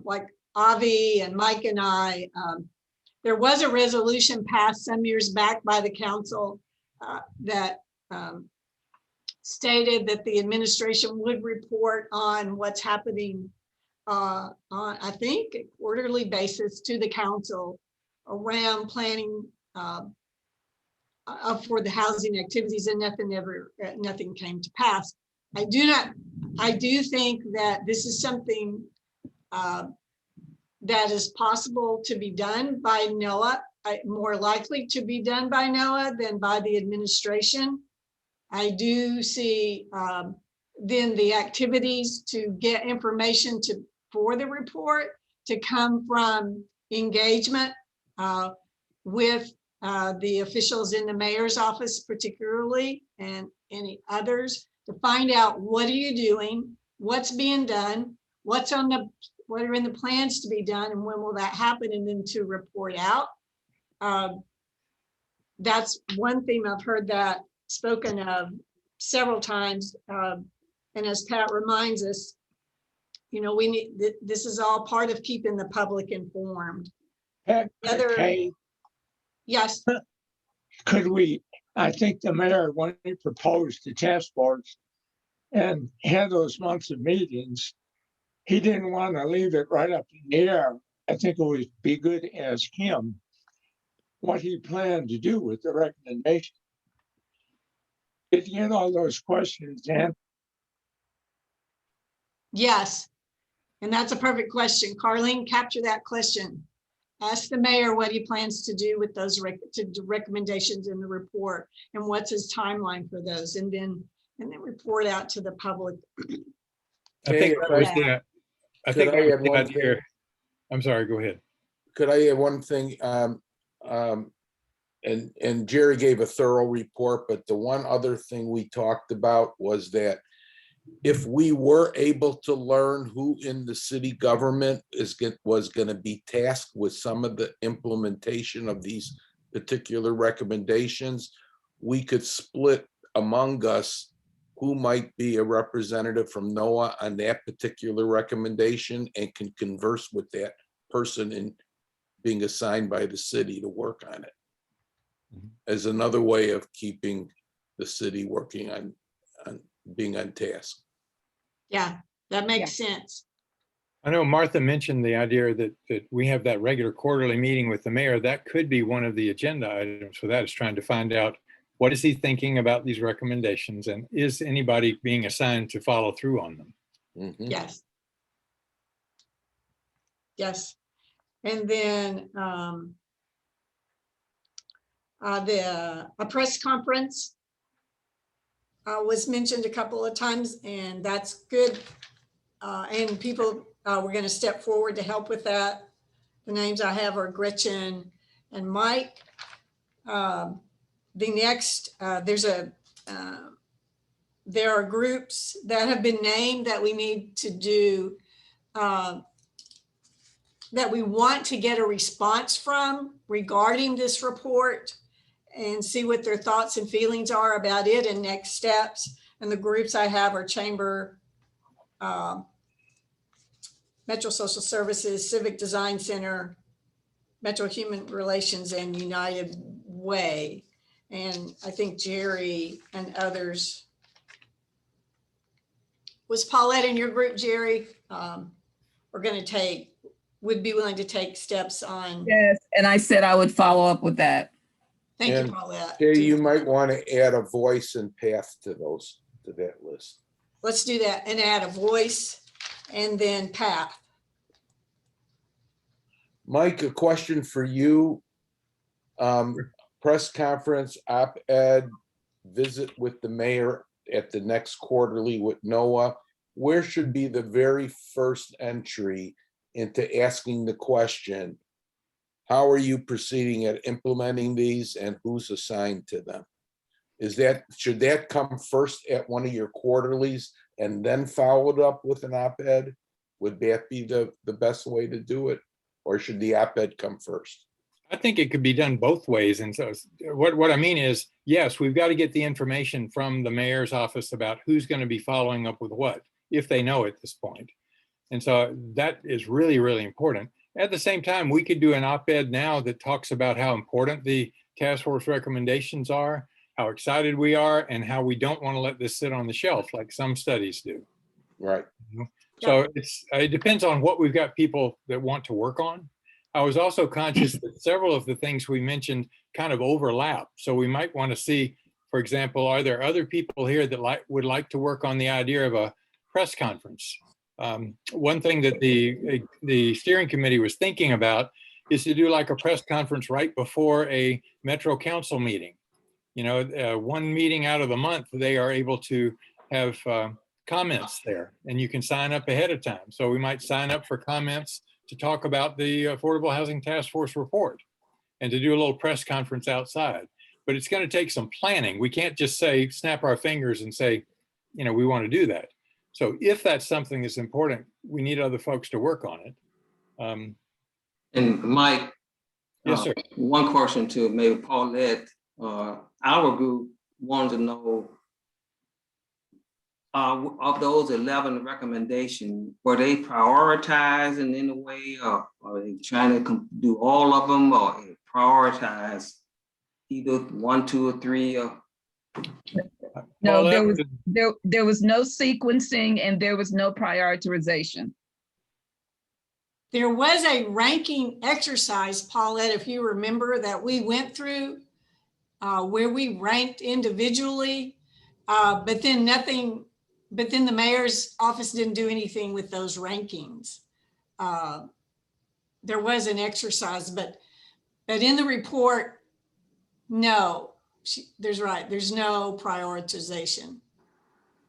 like Avi and Mike and I, there was a resolution passed some years back by the council that stated that the administration would report on what's happening on, I think, a quarterly basis to the council around planning for the housing activities, and nothing came to pass. I do think that this is something that is possible to be done by NOAA, more likely to be done by NOAA than by the administration. I do see then the activities to get information for the report to come from engagement with the officials in the mayor's office particularly, and any others, to find out what are you doing, what's being done, what are in the plans to be done, and when will that happen, and then to report out. That's one theme I've heard that spoken of several times. And as Pat reminds us, we need, this is all part of keeping the public informed. Yes.
Could we, I think the mayor, when he proposed the task force and had those months of meetings, he didn't want to leave it right up in the air. I think it would be good to ask him what he planned to do with the recommendation. Did you get all those questions, Dan?
Yes. And that's a perfect question. Carlene, capture that question. Ask the mayor what he plans to do with those recommendations in the report and what's his timeline for those, and then report out to the public.
I think
Okay,
that was the, I think
could I
that
add
was the
one
idea.
thing?
I'm sorry, go ahead.
Could I add one thing? And Jerry gave a thorough report, but the one other thing we talked about was that if we were able to learn who in the city government was going to be tasked with some of the implementation of these particular recommendations, we could split among us who might be a representative from NOAA on that particular recommendation and can converse with that person in being assigned by the city to work on it. As another way of keeping the city working on being on task.
Yeah, that makes sense.
I know Martha mentioned the idea that we have that regular quarterly meeting with the mayor. That could be one of the agenda items for that, is trying to find out what is he thinking about these recommendations, and is anybody being assigned to follow through on them?
Mhm.
Yes. Yes. And then a press conference was mentioned a couple of times, and that's good. And people, we're going to step forward to help with that. The names I have are Gretchen and Mike. The next, there are groups that have been named that we need to do, that we want to get a response from regarding this report and see what their thoughts and feelings are about it and next steps. And the groups I have are Chamber, Metro Social Services, Civic Design Center, Metro Human Relations, and United Way. And I think Jerry and others. Was Paulette in your group, Jerry? Would be willing to take steps on.
Yes, and I said I would follow up with that.
Thank you,
And
Paulette.
Kay, you might want to add a voice and path to that list.
Let's do that and add a voice and then path.
Mike, a question for you. Press conference, op-ed, visit with the mayor at the next quarterly with NOAA. Where should be the very first entry into asking the question, how are you proceeding at implementing these and who's assigned to them? Should that come first at one of your quarterlies and then followed up with an op-ed? Would that be the best way to do it? Or should the op-ed come first?
I think it could be done both ways. And so what I mean is, yes, we've got to get the information from the mayor's office about who's going to be following up with what, if they know at this point. And so that is really, really important. At the same time, we could do an op-ed now that talks about how important the task force recommendations are, how excited we are, and how we don't want to let this sit on the shelf like some studies do.
Right.
So it depends on what we've got people that want to work on. I was also conscious that several of the things we mentioned kind of overlap. So we might want to see, for example, are there other people here that would like to work on the idea of a press conference? One thing that the steering committee was thinking about is to do like a press conference right before a Metro Council meeting. You know, one meeting out of the month, they are able to have comments there, and you can sign up ahead of time. So we might sign up for comments to talk about the Affordable Housing Task Force report and to do a little press conference outside. But it's going to take some planning. We can't just say, snap our fingers and say, you know, we want to do that. So if that's something that's important, we need other folks to work on it.
And Mike,
yes, sir.
One question to maybe Paulette. Our group wanted to know, of those 11 recommendations, were they prioritized in any way, or are they trying to do all of them, or prioritize either 1, 2, or 3? Or...
No, there was no sequencing and there was no prioritization.
There was a ranking exercise, Paulette, if you remember, that we went through where we ranked individually, but then nothing but then the mayor's office didn't do anything with those rankings. There was an exercise, but in the report, no, there's no prioritization.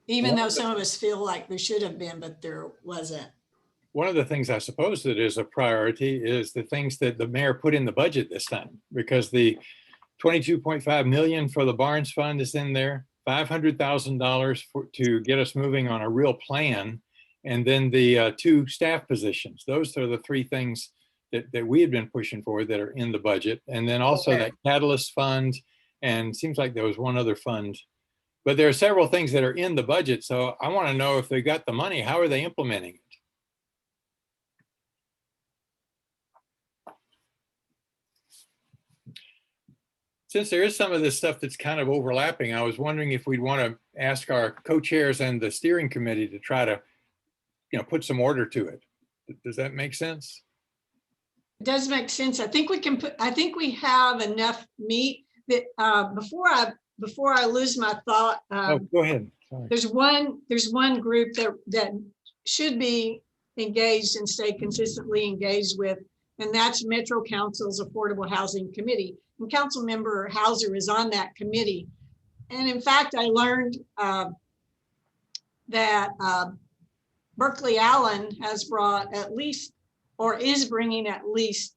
Even though some of us feel like there should have been, but there wasn't.
One of the things I suppose that is a priority is the things that the mayor put in the budget this time, because the 22.5 million for the Barnes Fund is in there, $500,000 to get us moving on a real plan, and then the 2 staff positions. Those are the 3 things that we had been pushing for that are in the budget, and then also that Catalyst Fund, and seems like there was one other fund. But there are several things that are in the budget, so I want to know if they got the money, how are they implementing it? Since there is some of this stuff that's kind of overlapping, I was wondering if we'd want to ask our co-chairs and the steering committee to try to, put some order to it. Does that make sense?
It does make sense. I think we have enough meat that before I lose my thought.
Oh, go ahead. Sorry.
There's one group that should be engaged and stay consistently engaged with, and that's Metro Council's Affordable Housing Committee. And Councilmember Hauser is on that committee. And in fact, I learned that Berkeley Allen has brought at least, or is bringing at least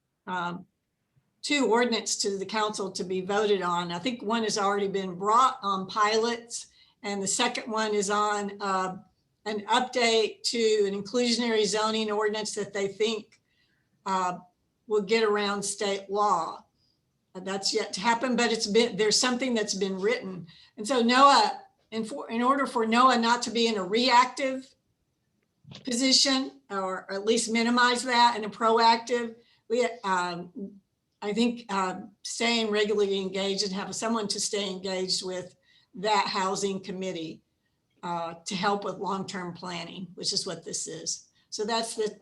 2 ordinance to the council to be voted on. I think one has already been brought on pilots, and the second one is on an update to an inclusionary zoning ordinance that they think will get around state law. That's yet to happen, but there's something that's been written. And so NOAA, in order for NOAA not to be in a reactive position, or at least minimize that, and a proactive, I think staying regularly engaged and have someone to stay engaged with that housing committee to help with long-term planning, which is what this is. So that's the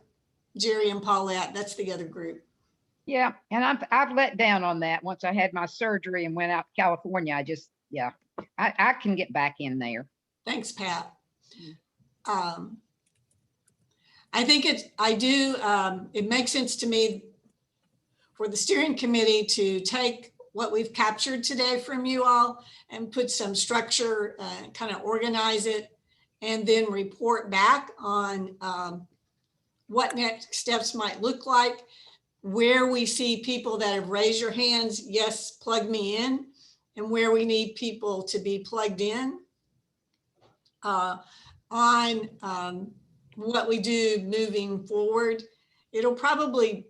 Jerry and Paulette, that's the other group.
Yeah, and I've let down on that once I had my surgery and went out to California. I can get back in there.
Thanks, Pat. I think it makes sense to me for the steering committee to take what we've captured today from you all and put some structure, kind of organize it, and then report back on what next steps might look like, where we see people that have raised your hands, yes, plug me in, and where we need people to be plugged in on what we do moving forward. It'll probably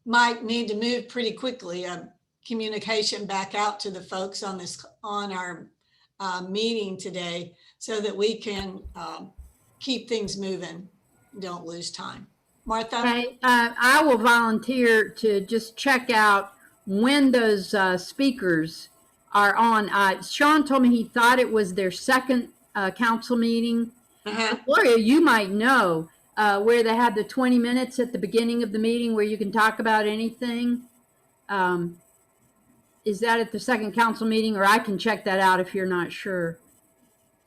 might need to move pretty quickly. Communication back out to the folks on our meeting today, so that we can keep things moving, don't lose time. Martha?
Okay, I will volunteer to just check out when those speakers are on. Sean told me he thought it was their second council meeting. Gloria, you might know where they have the 20 minutes at the beginning of the meeting where you can talk about anything. Is that at the second council meeting, or I can check that out if you're not sure?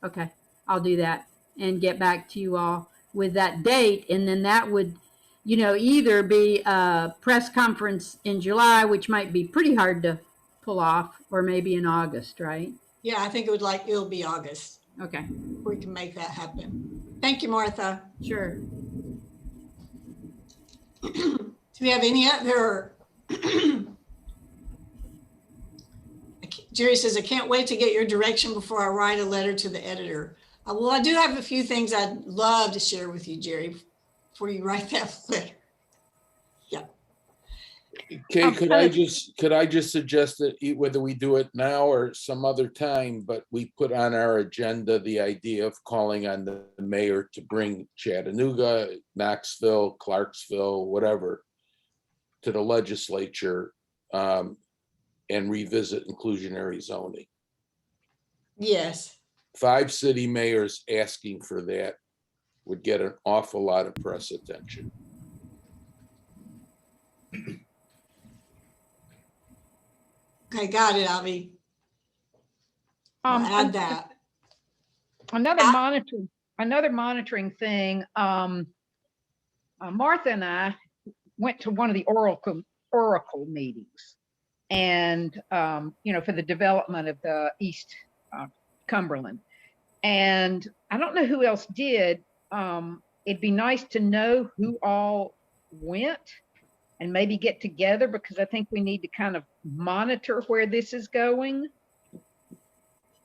Okay, I'll do that and get back to you all with that date. And then that would, either be a press conference in July, which might be pretty hard to pull off, or maybe in August, right?
Yeah, I think it'll be August.
Okay.
We can make that happen. Thank you, Martha.
Sure.
Do we have any other? Jerry says, I can't wait to get your direction before I write a letter to the editor. Well, I do have a few things I'd love to share with you, Jerry, before you write that letter. Yeah.
Okay, could I just suggest that whether we do it now or some other time, but we put on our agenda the idea of calling on the mayor to bring Chattanooga, Knoxville, Clarksville, whatever, to the legislature and revisit inclusionary zoning.
Yes.
5 city mayors asking for that would get an awful lot of press attention.
Okay, got it, Avi. I'll add that.
Another monitoring thing. Martha and I went to one of the Oracle meetings, and for the development of the East Cumberland. And I don't know who else did. It'd be nice to know who all went and maybe get together, because I think we need to kind of monitor where this is going.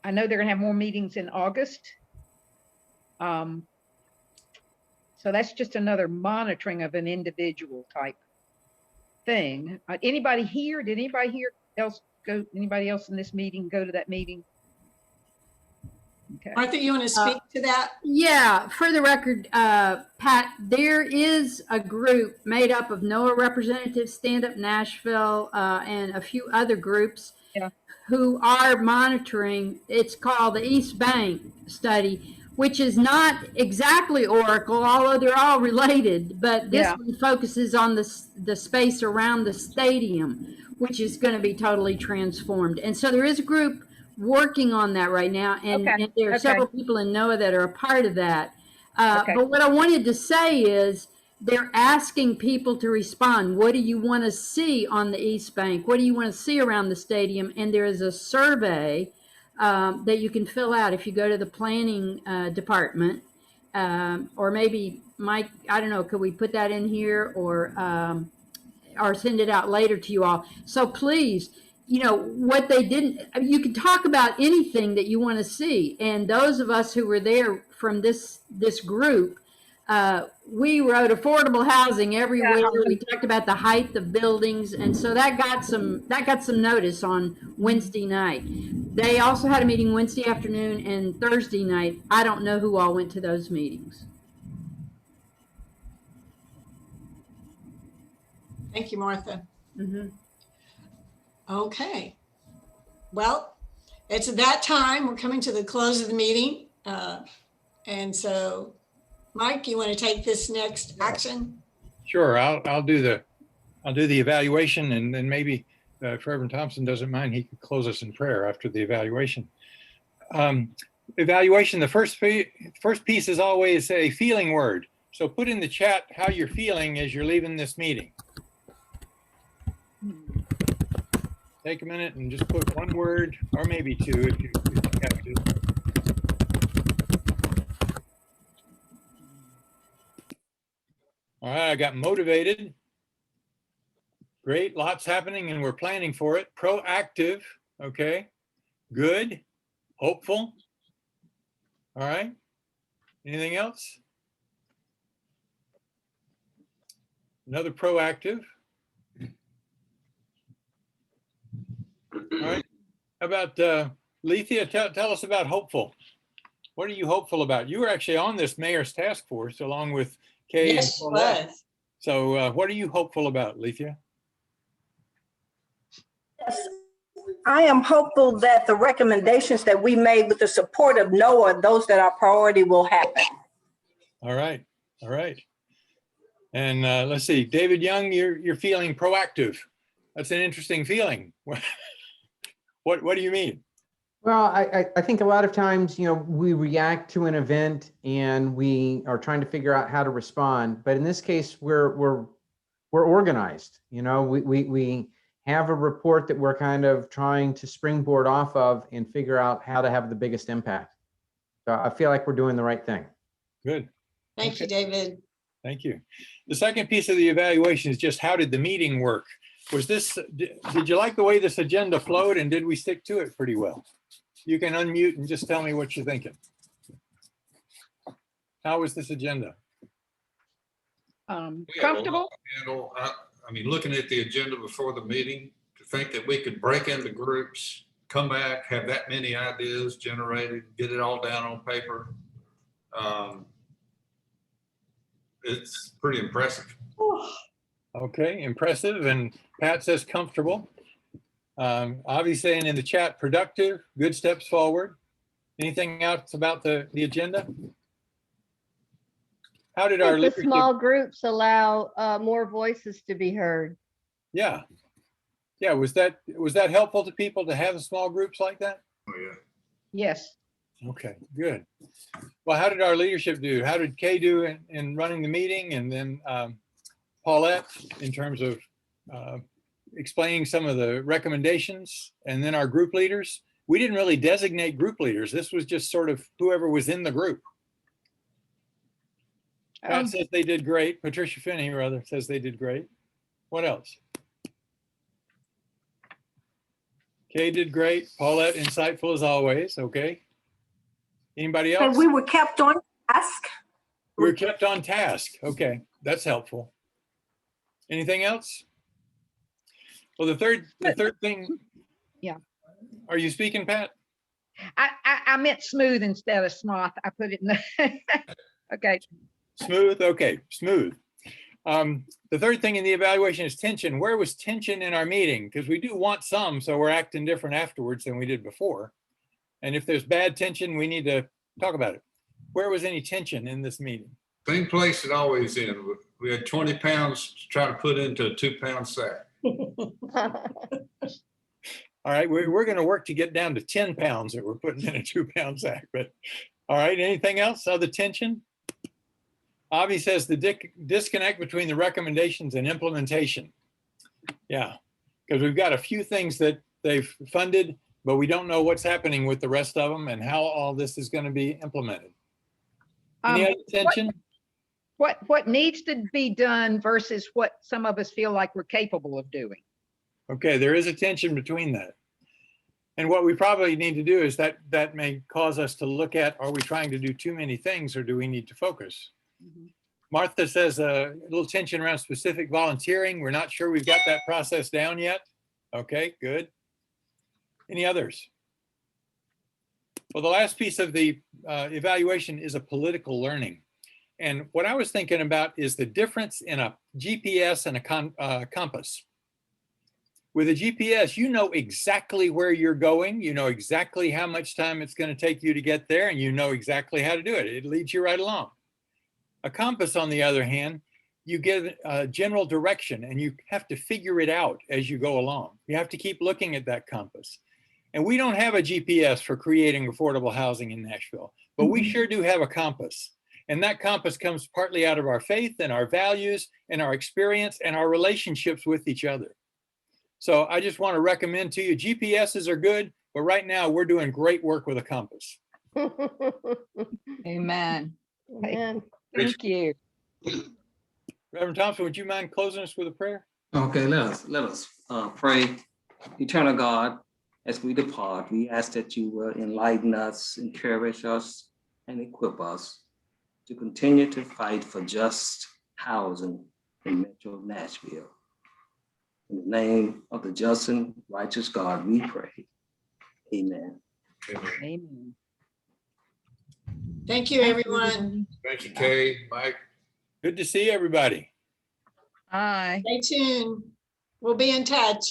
I know they're gonna have more meetings in August. So that's just another monitoring of an individual type thing. Anybody here? Did anybody here else go? Anybody else in this meeting go to that meeting? Okay.
Martha, you want to speak to that?
Yeah, for the record, Pat, there is a group made up of NOAA representatives, Stand Up Nashville, and a few other groups who are monitoring. It's called the East Bank study, which is not exactly Oracle, although they're all related, but this one focuses on the space around the stadium, which is going to be totally transformed. And so there is a group working on that right now, and there are several people in NOAA that are a part of that. But what I wanted to say is they're asking people to respond. What do you want to see on the East Bank? What do you want to see around the stadium? And there is a survey that you can fill out if you go to the planning department, or maybe Mike, I don't know, could we put that in here or send it out later to you all? So please, what they didn't, you can talk about anything that you want to see. And those of us who were there from this group, we wrote affordable housing everywhere. We talked about the height of buildings. And so that got some notice on Wednesday night. They also had a meeting Wednesday afternoon and Thursday night. I don't know who all went to those meetings.
Thank you, Martha.
Mm-hmm.
Okay. Well, it's that time. We're coming to the close of the meeting. And so, Mike, you want to take this next action?
Sure, I'll do the evaluation, and then maybe if Reverend Thompson doesn't mind, he could close us in prayer after the evaluation. Evaluation, the first piece is always a feeling word. So put in the chat how you're feeling as you're leaving this meeting. Take a minute and just put one word, or maybe two if you have to. All right, I got motivated. Great, lots happening and we're planning for it. Proactive, okay. Good, hopeful. All right, anything else? Another proactive. All right, how about Lethea, tell us about hopeful. What are you hopeful about? You were actually on this mayor's task force along with Kay.
Yes, she was.
So what are you hopeful about, Lethea?
Yes, I am hopeful that the recommendations that we made with the support of NOAA, those that are priority, will happen.
All right, all right. And let's see, David Young, you're feeling proactive. That's an interesting feeling. What do you mean?
Well, I think a lot of times, we react to an event and we are trying to figure out how to respond. But in this case, we're organized. We have a report that we're kind of trying to springboard off of and figure out how to have the biggest impact. So I feel like we're doing the right thing.
Good.
Thank you, David.
Thank you. The second piece of the evaluation is just how did the meeting work? Did you like the way this agenda flowed, and did we stick to it pretty well? You can unmute and just tell me what you're thinking. How was this agenda?
Comfortable?
I mean, looking at the agenda before the meeting, to think that we could break into groups, come back, have that many ideas generated, get it all down on paper. It's pretty impressive.
Okay, impressive. And Pat says comfortable. Avi saying in the chat, productive, good steps forward. Anything else about the agenda? How did our
The
leadership?
small groups allow more voices to be heard.
Yeah. Yeah, was that helpful to people to have small groups like that?
Oh, yeah.
Yes.
Okay, good. Well, how did our leadership do? How did Kay do in running the meeting? And then Paulette in terms of explaining some of the recommendations, and then our group leaders. We didn't really designate group leaders. This was just sort of whoever was in the group. Pat says they did great. Patricia Finney, rather, says they did great. What else? Kay did great. Paulette, insightful as always. Okay. Anybody else?
And we were kept on task.
We were kept on task. Okay, that's helpful. Anything else? Well, the third thing.
Yeah.
Are you speaking, Pat?
I meant smooth instead of smoth. I put it in the, okay.
Smooth, okay, smooth. The third thing in the evaluation is tension. Where was tension in our meeting? Because we do want some, so we're acting different afterwards than we did before. And if there's bad tension, we need to talk about it. Where was any tension in this meeting?
Same place it always in. We had 20 pounds to try to put into a 2-pound sack.
All right, we're going to work to get down to 10 pounds that we're putting in a 2-pound sack. But all right, anything else? Other tension? Avi says the disconnect between the recommendations and implementation. Yeah, because we've got a few things that they've funded, but we don't know what's happening with the rest of them and how all this is going to be implemented. Any other tension?
What needs to be done versus what some of us feel like we're capable of doing?
Okay, there is a tension between that. And what we probably need to do is that may cause us to look at, are we trying to do too many things or do we need to focus?
Mhm.
Martha says a little tension around specific volunteering. We're not sure we've got that process down yet. Okay, good. Any others? Well, the last piece of the evaluation is a political learning. And what I was thinking about is the difference in a GPS and a compass. With a GPS, you know exactly where you're going. You know exactly how much time it's going to take you to get there, and you know exactly how to do it. It leads you right along. A compass, on the other hand, you get a general direction and you have to figure it out as you go along. You have to keep looking at that compass. And we don't have a GPS for creating affordable housing in Nashville, but we sure do have a compass. And that compass comes partly out of our faith and our values and our experience and our relationships with each other. So I just want to recommend to you, GPSs are good, but right now we're doing great work with a compass.
Amen.
Amen.
Thank you.
Reverend Thompson, would you mind closing us with a prayer?
Okay, let us pray. Eternal God, as we depart, we ask that you will enlighten us, encourage us, and equip us to continue to fight for just housing in Metro Nashville. In the name of the just and righteous God, we pray. Amen.
Amen.
Thank you, everyone.
Thank you, Kay, Mike.
Good to see everybody.
Bye.
Stay tuned. We'll be in touch.